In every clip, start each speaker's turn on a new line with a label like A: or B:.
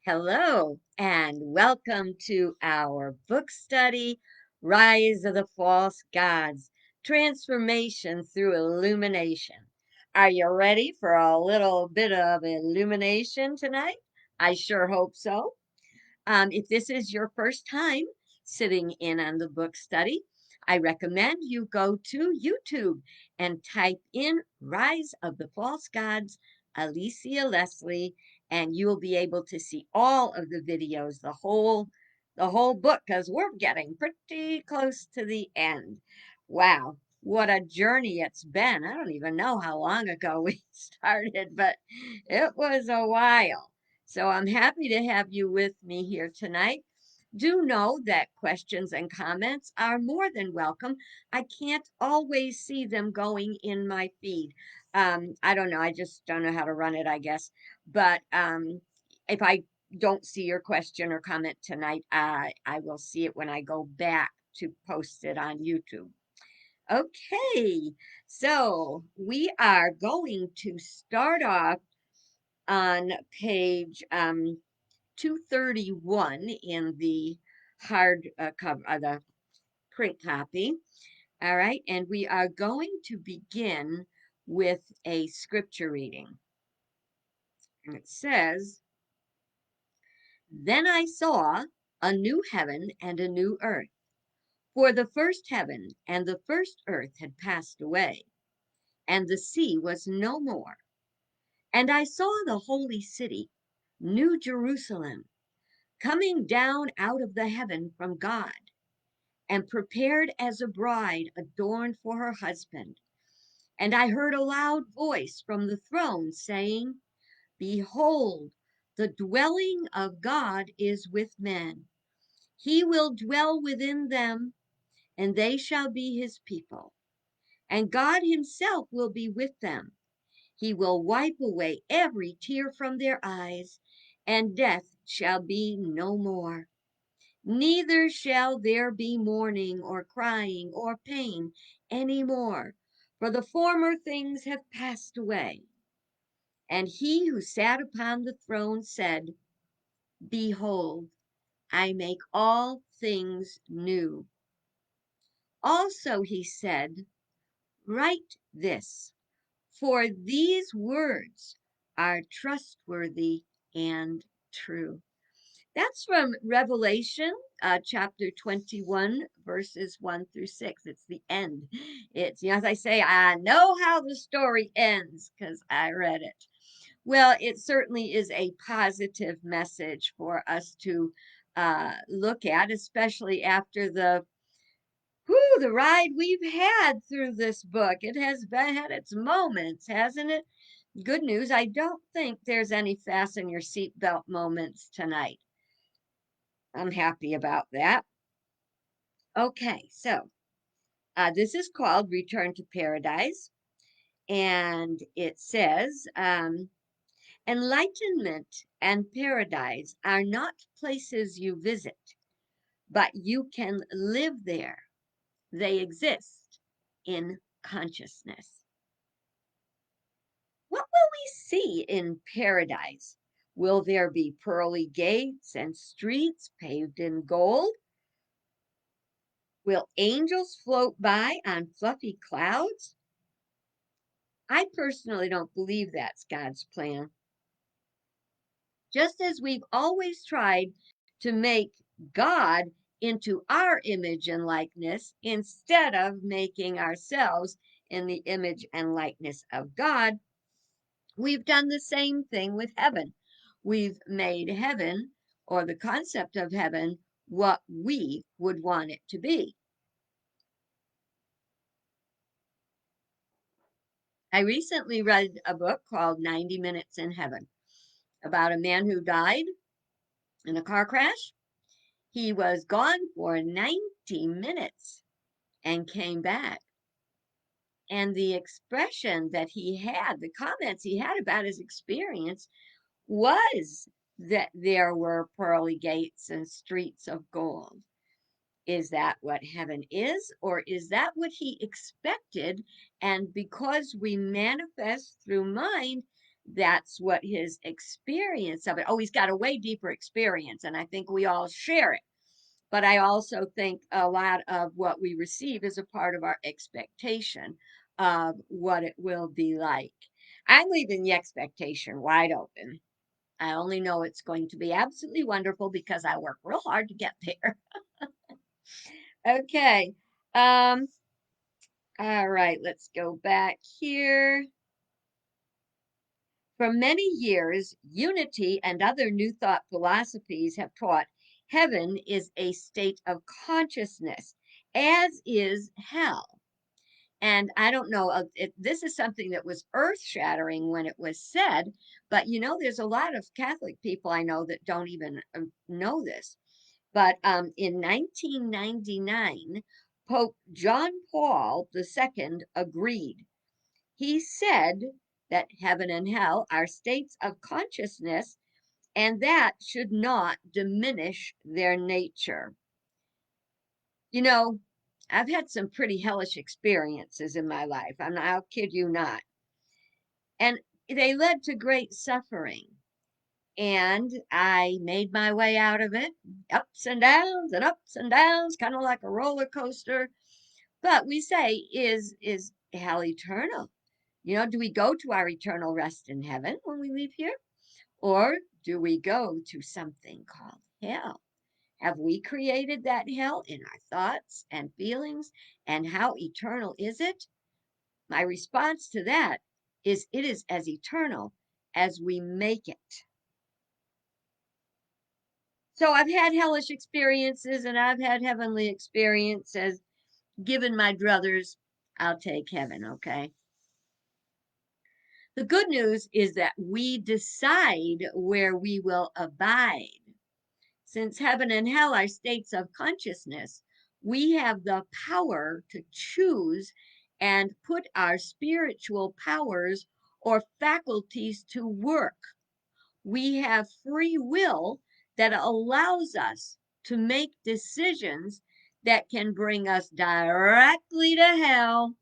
A: Hello, and welcome to our book study, Rise of the False Gods, Transformation through Illumination. Are you ready for a little bit of illumination tonight? I sure hope so. If this is your first time sitting in on the book study, I recommend you go to YouTube and type in Rise of the False Gods, Alicia Leslie, and you will be able to see all of the videos, the whole book, because we're getting pretty close to the end. Wow, what a journey it's been. I don't even know how long ago we started, but it was a while. So I'm happy to have you with me here tonight. Do know that questions and comments are more than welcome. I can't always see them going in my feed. I don't know. I just don't know how to run it, I guess. But if I don't see your question or comment tonight, I will see it when I go back to post it on YouTube. Okay, so we are going to start off on page 231 in the hard cover, the print copy. All right, and we are going to begin with a scripture reading. And it says, Then I saw a new heaven and a new earth, for the first heaven and the first earth had passed away, and the sea was no more. And I saw the holy city, New Jerusalem, coming down out of the heaven from God, and prepared as a bride adorned for her husband. And I heard a loud voice from the throne saying, Behold, the dwelling of God is with men. He will dwell within them, and they shall be his people. And God himself will be with them. He will wipe away every tear from their eyes, and death shall be no more. Neither shall there be mourning or crying or pain any more, for the former things have passed away. And he who sat upon the throne said, Behold, I make all things new. Also he said, Write this, for these words are trustworthy and true. That's from Revelation chapter 21, verses 1 through 6. It's the end. As I say, I know how the story ends because I read it. Well, it certainly is a positive message for us to look at, especially after the ride we've had through this book. It has had its moments, hasn't it? Good news, I don't think there's any fasten your seatbelt moments tonight. I'm happy about that. Okay, so this is called Return to Paradise, and it says, Enlightenment and paradise are not places you visit, but you can live there. They exist in consciousness. What will we see in paradise? Will there be pearly gates and streets paved in gold? Will angels float by on fluffy clouds? I personally don't believe that's God's plan. Just as we've always tried to make God into our image and likeness instead of making ourselves in the image and likeness of God, we've done the same thing with heaven. We've made heaven, or the concept of heaven, what we would want it to be. I recently read a book called 90 Minutes in Heaven about a man who died in a car crash. He was gone for 90 minutes and came back. And the expression that he had, the comments he had about his experience, was that there were pearly gates and streets of gold. Is that what heaven is, or is that what he expected? And because we manifest through mind, that's what his experience of it. Oh, he's got a way deeper experience, and I think we all share it. But I also think a lot of what we receive is a part of our expectation of what it will be like. I'm leaving the expectation wide open. I only know it's going to be absolutely wonderful because I work real hard to get there. Okay. Um, all right, let's go back here. For many years, unity and other New Thought philosophies have taught heaven is a state of consciousness, as is hell. And I don't know, this is something that was earth shattering when it was said, but there's a lot of Catholic people I know that don't even know this. But in 1999, Pope John Paul II agreed. He said that heaven and hell are states of consciousness and that should not diminish their nature. You know, I've had some pretty hellish experiences in my life. I'll kid you not. And they led to great suffering. And I made my way out of it, ups and ups and downs, kind of like a roller coaster. But we say, is hell eternal? Do we go to our eternal rest in heaven when we leave here? Or do we go to something called hell? Have we created that hell in our thoughts and feelings? And how eternal is it? My response to that is it is as eternal as we make it. So I've had hellish experiences and I've had heavenly experiences. Given my druthers, I'll take heaven, okay? The good news is that we decide where we will abide. Since heaven and hell are states of consciousness, we have the power to choose and put our spiritual powers or faculties to work. We have free will that allows us to make decisions that can bring us directly to hell.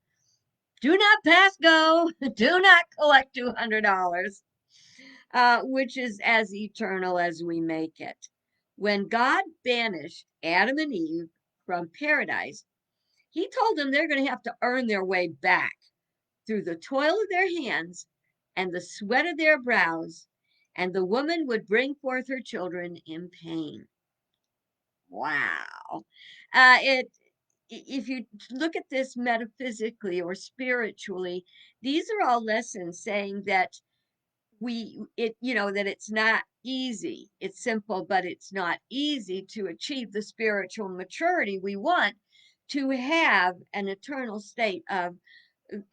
A: Do not pass go. Do not collect $200, which is as eternal as we make it. When God banished Adam and Eve from paradise, he told them they're going to have to earn their way back through the toil of their hands and the sweat of their brows, and the woman would bring forth her children in pain. Wow. If you look at this metaphysically or spiritually, these are all lessons saying that that it's not easy. It's simple, but it's not easy to achieve the spiritual maturity we want to have an eternal state of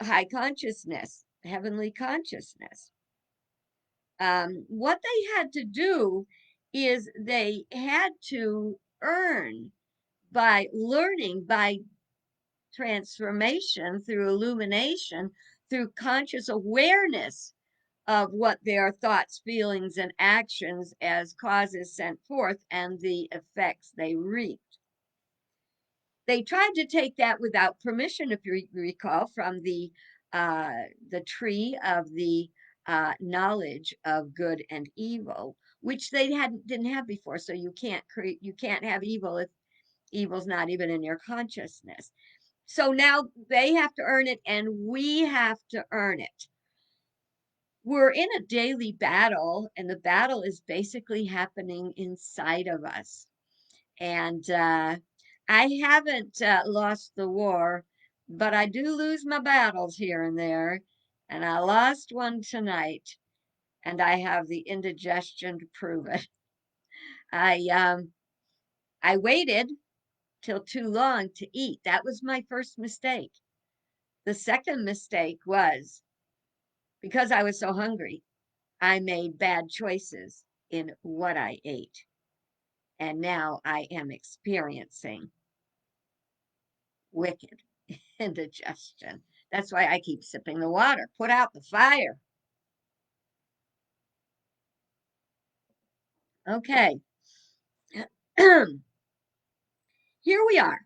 A: high consciousness, heavenly consciousness. What they had to do is they had to earn by learning, by transformation, through illumination, through conscious awareness of what their thoughts, feelings, and actions as causes sent forth and the effects they reaped. They tried to take that without permission, if you recall, from the tree of the knowledge of good and evil, which they didn't have before. So you can't have evil if evil's not even in your consciousness. So now they have to earn it, and we have to earn it. We're in a daily battle, and the battle is basically happening inside of us. And I haven't lost the war, but I do lose my battles here and there. And I lost one tonight, and I have the indigestion to prove it. I I waited till too long to eat. That was my first mistake. The second mistake was because I was so hungry, I made bad choices in what I ate. And now I am experiencing wicked indigestion. That's why I keep sipping the water. Put out the fire. Okay. Here we are,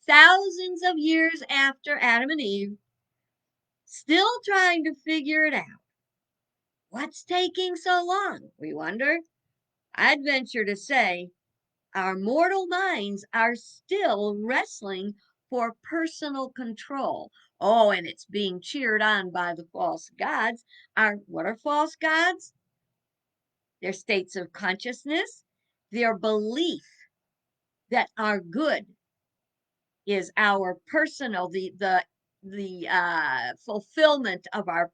A: thousands of years after Adam and Eve, still trying to figure it out. What's taking so long? We wonder. I'd venture to say our mortal minds are still wrestling for personal control. Oh, and it's being cheered on by the false gods. What are false gods? Their states of consciousness, their belief that our good is our personal, the fulfillment of our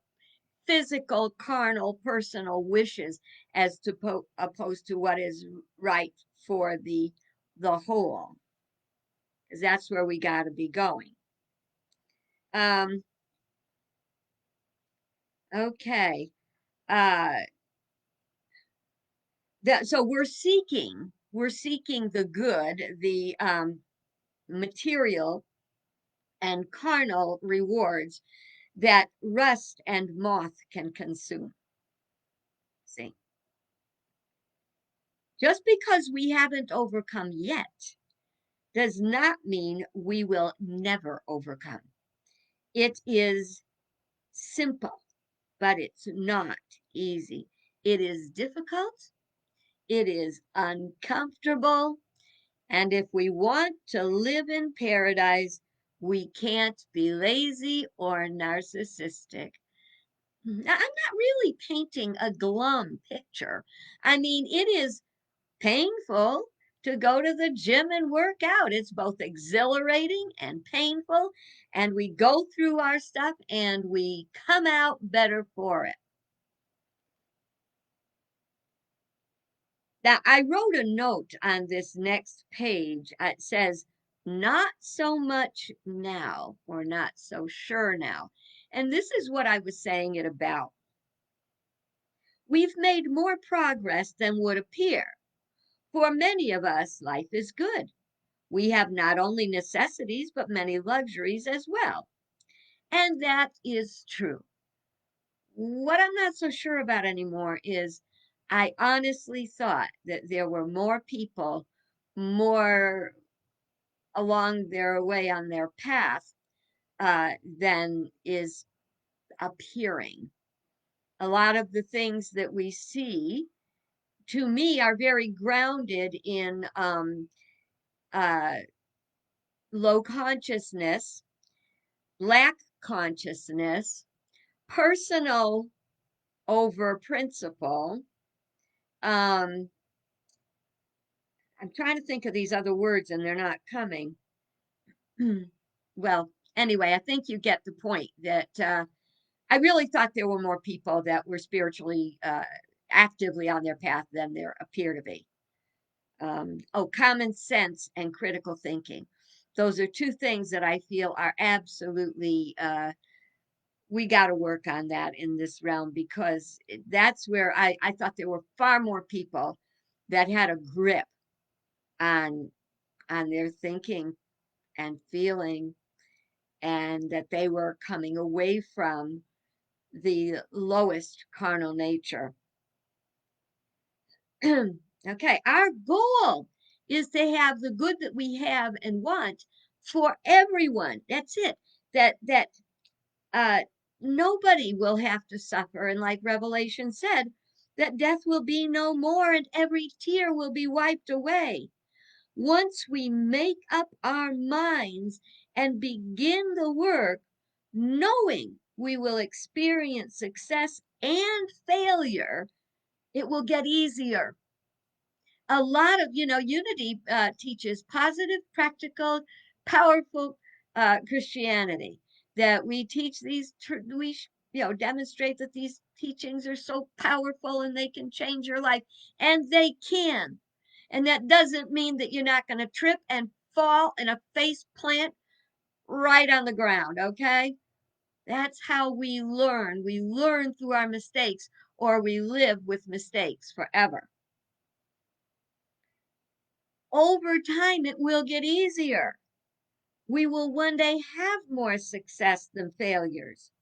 A: physical, carnal, personal wishes, as to opposed to what is right for the whole, because that's where we got to be going. Um, okay. Uh, so we're seeking the good, the material and carnal rewards that rust and moth can consume. See, just because we haven't overcome yet does not mean we will never overcome. It is simple, but it's not easy. It is difficult, it is uncomfortable, and if we want to live in paradise, we can't be lazy or narcissistic. Now, I'm not really painting a glum picture. I mean, it is painful to go to the gym and work out. It's both exhilarating and painful, and we go through our stuff and we come out better for it. Now, I wrote a note on this next page. It says, not so much now, or not so sure now. And this is what I was saying it about. We've made more progress than would appear. For many of us, life is good. We have not only necessities, but many luxuries as well. And that is true. What I'm not so sure about anymore is I honestly thought that there were more people more along their way on their path than is appearing. A lot of the things that we see, to me, are very grounded in uh, low consciousness, lack consciousness, personal over principle. Um, I'm trying to think of these other words and they're not coming. Well, anyway, I think you get the point that I really thought there were more people that were spiritually actively on their path than there appear to be. Common sense and critical thinking. Those are two things that I feel are absolutely, we got to work on that in this realm, because that's where I thought there were far more people that had a grip on their thinking and feeling, and that they were coming away from the lowest carnal nature. Okay, our goal is to have the good that we have and want for everyone. That's it. That uh nobody will have to suffer, and like Revelation said, that death will be no more and every tear will be wiped away. Once we make up our minds and begin the work, knowing we will experience success and failure, it will get easier. A lot of, unity teaches positive, practical, powerful Christianity. That we teach these, demonstrate that these teachings are so powerful and they can change your life, and they can. And that doesn't mean that you're not going to trip and fall in a face plant right on the ground, okay? That's how we learn. We learn through our mistakes, or we live with mistakes forever. Over time, it will get easier. We will one day have more success than failures.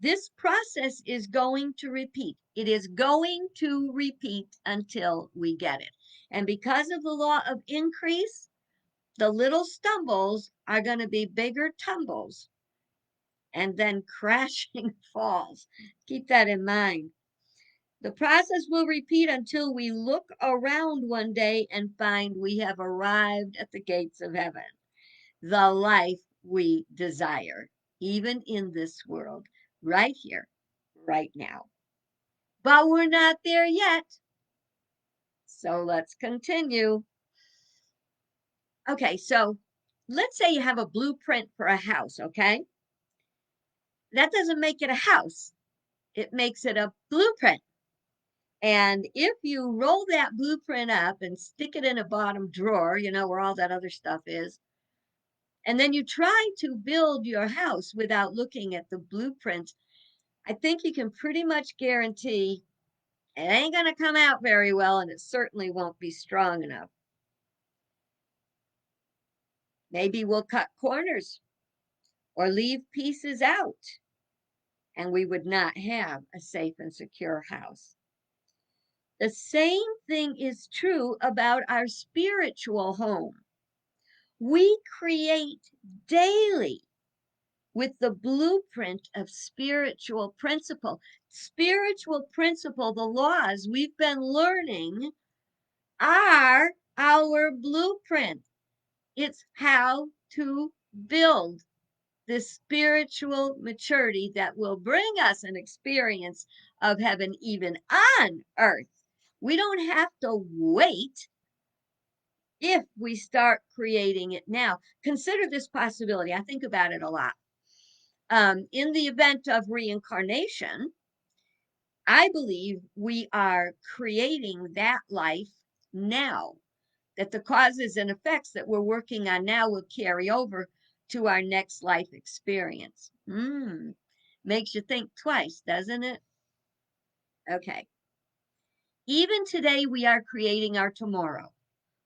A: This process is going to repeat. It is going to repeat until we get it. And because of the law of increase, the little stumbles are going to be bigger tumbles and then crashing falls. Keep that in mind. The process will repeat until we look around one day and find we have arrived at the gates of heaven, the life we desire, even in this world, right here, right now. But we're not there yet. So let's continue. Okay, so let's say you have a blueprint for a house, okay? That doesn't make it a house, it makes it a blueprint. And if you roll that blueprint up and stick it in a bottom drawer, you know, where all that other stuff is, and then you try to build your house without looking at the blueprint, I think you can pretty much guarantee it ain't going to come out very well, and it certainly won't be strong enough. Maybe we'll cut corners or leave pieces out, and we would not have a safe and secure house. The same thing is true about our spiritual home. We create daily with the blueprint of spiritual principle. Spiritual principle, the laws we've been learning are our blueprint. It's how to build this spiritual maturity that will bring us an experience of heaven even on earth. We don't have to wait if we start creating it now. Consider this possibility. I think about it a lot. In the event of reincarnation, I believe we are creating that life now, that the causes and effects that we're working on now will carry over to our next life experience. Makes you think twice, doesn't it? Okay. Even today, we are creating our tomorrow.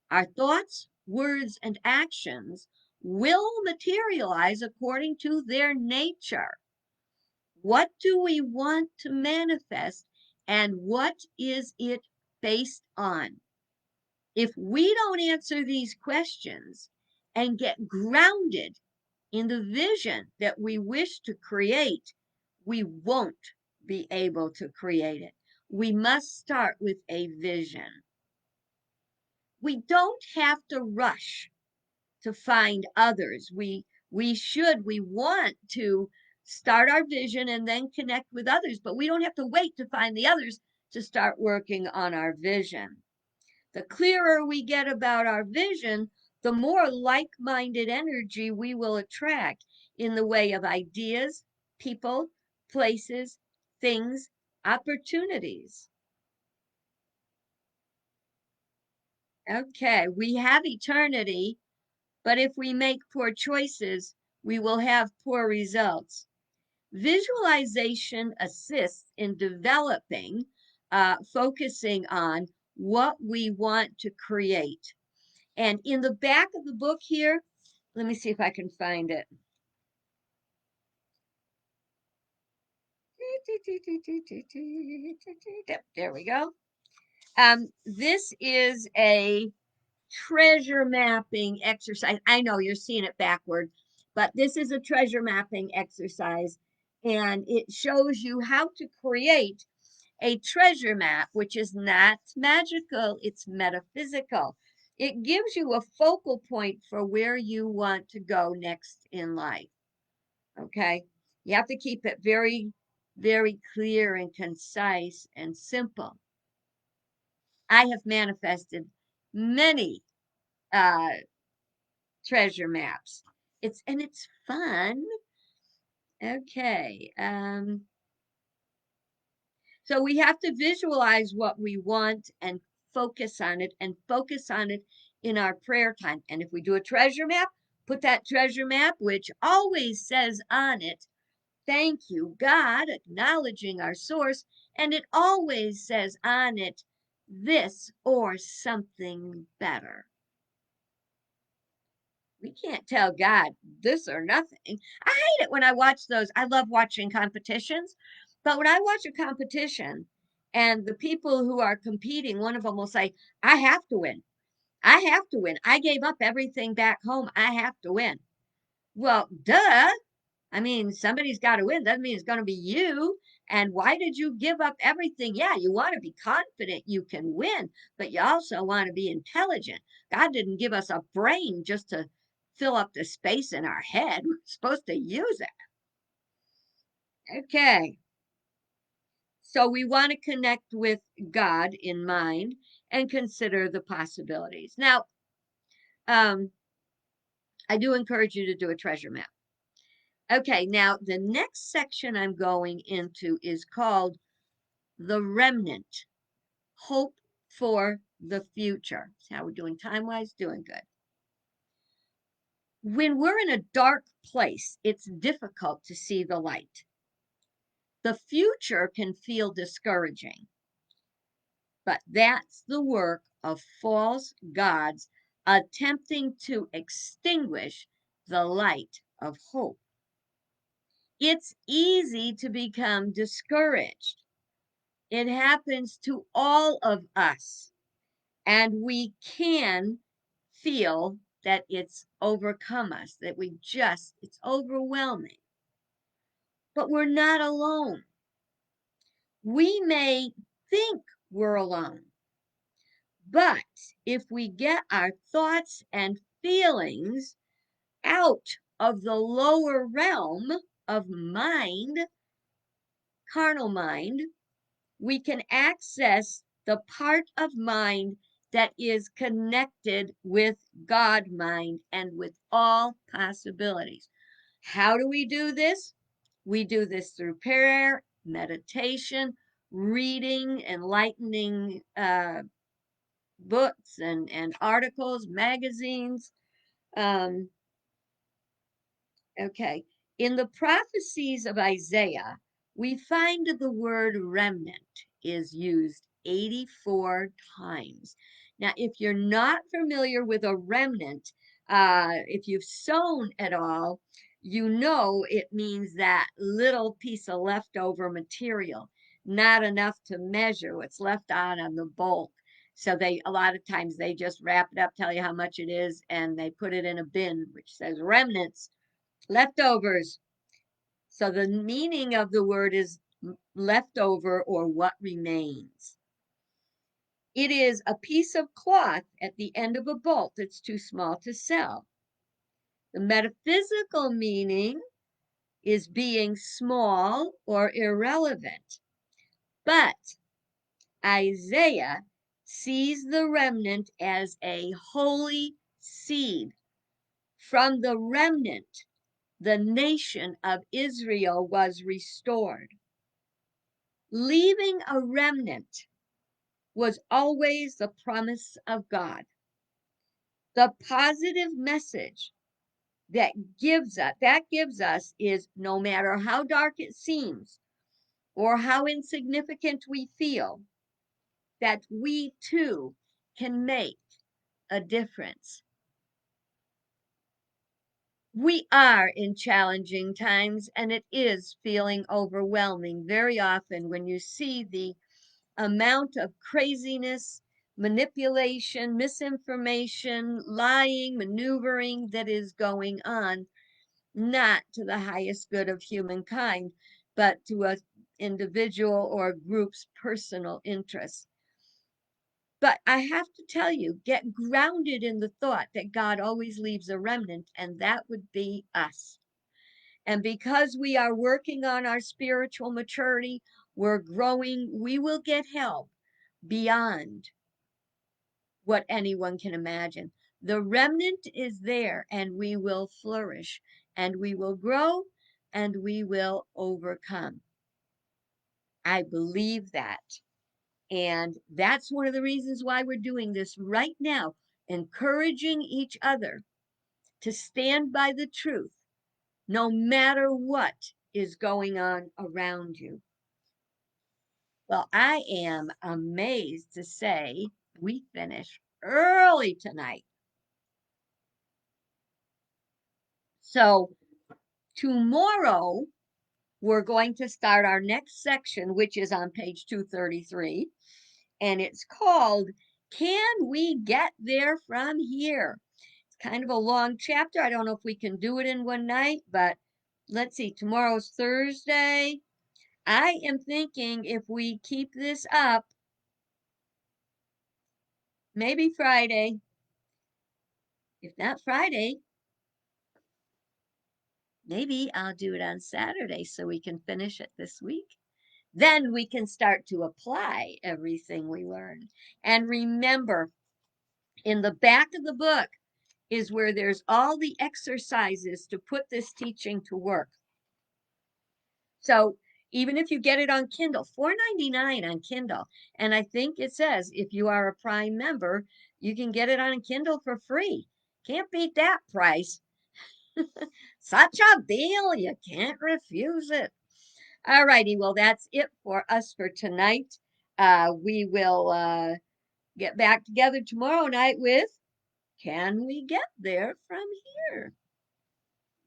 A: Our thoughts, words, and actions will materialize according to their nature. What do we want to manifest, and what is it based on? If we don't answer these questions and get grounded in the vision that we wish to create, we won't be able to create it. We must start with a vision. We don't have to rush to find others. We want to start our vision and then connect with others, but we don't have to wait to find the others to start working on our vision. The clearer we get about our vision, the more like-minded energy we will attract in the way of ideas, people, places, things, opportunities. Okay, we have eternity, but if we make poor choices, we will have poor results. Visualization assists in developing, focusing on what we want to create. And in the back of the book here, let me see if I can find it. There we go. This is a treasure mapping exercise. I know you're seeing it backward, but this is a treasure mapping exercise, and it shows you how to create a treasure map, which is not magical, it's metaphysical. It gives you a focal point for where you want to go next in life. Okay? You have to keep it very, very clear and concise and simple. I have manifested many treasure maps. It's fun. Okay. So we have to visualize what we want and focus on it in our prayer time. And if we do a treasure map, put that treasure map, which always says on it, thank you, God, acknowledging our source. And it always says on it, this or something better. We can't tell God this or nothing. I hate it when I watch those. I love watching competitions, but when I watch a competition and the people who are competing, one of them will say, I have to win. I have to win. I gave up everything back home. I have to win. Well, duh. I mean, somebody's got to win. Doesn't mean it's going to be you. And why did you give up everything? Yeah, you want to be confident you can win, but you also want to be intelligent. God didn't give us a brain just to fill up the space in our head. We're supposed to use it. Okay. So we want to connect with God in mind and consider the possibilities. Now, I do encourage you to do a treasure map. Okay, now the next section I'm going into is called the remnant, hope for the future. How we're doing time-wise? Doing good. When we're in a dark place, it's difficult to see the light. The future can feel discouraging, but that's the work of false gods attempting to extinguish the light of hope. It's easy to become discouraged. It happens to all of us. And we can feel that it's overcome us, that it's overwhelming. But we're not alone. We may think we're alone, but if we get our thoughts and feelings out of the lower realm of mind, carnal mind, we can access the part of mind that is connected with God mind and with all possibilities. How do we do this? We do this through prayer, meditation, reading enlightening books and articles, magazines. Um, Okay. In the prophecies of Isaiah, we find the word remnant is used 84 times. Now, if you're not familiar with a remnant, if you've sown at all, you know it means that little piece of leftover material, not enough to measure what's left out on the bulk. So a lot of times they just wrap it up, tell you how much it is, and they put it in a bin, which says remnants, leftovers. So the meaning of the word is leftover or what remains. It is a piece of cloth at the end of a bolt that's too small to sell. The metaphysical meaning is being small or irrelevant. But Isaiah sees the remnant as a holy seed. From the remnant, the nation of Israel was restored. Leaving a remnant was always the promise of God. The positive message that gives us is no matter how dark it seems or how insignificant we feel, that we too can make a difference. We are in challenging times, and it is feeling overwhelming very often when you see the amount of craziness, manipulation, misinformation, lying, maneuvering that is going on, not to the highest good of humankind, but to an individual or a group's personal interests. But I have to tell you, get grounded in the thought that God always leaves a remnant, and that would be us. And because we are working on our spiritual maturity, we're growing, we will get help beyond what anyone can imagine. The remnant is there, and we will flourish, and we will grow, and we will overcome. I believe that. And that's one of the reasons why we're doing this right now, encouraging each other to stand by the truth, no matter what is going on around you. Well, I am amazed to say we finished early tonight. So tomorrow, we're going to start our next section, which is on page 233, and it's called Can We Get There From Here? It's kind of a long chapter. I don't know if we can do it in one night, but let's see. Tomorrow's Thursday. I am thinking if we keep this up, maybe Friday. If not Friday, maybe I'll do it on Saturday so we can finish it this week. Then we can start to apply everything we learn. And remember, in the back of the book is where there's all the exercises to put this teaching to work. So even if you get it on Kindle, $4.99 on Kindle. And I think it says if you are a Prime member, you can get it on Kindle for free. Can't beat that price. Such a deal, you can't refuse it. All righty, well, that's it for us for tonight. We will get back together tomorrow night with Can We Get There From Here?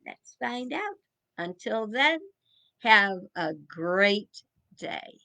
A: Let's find out. Until then, have a great day.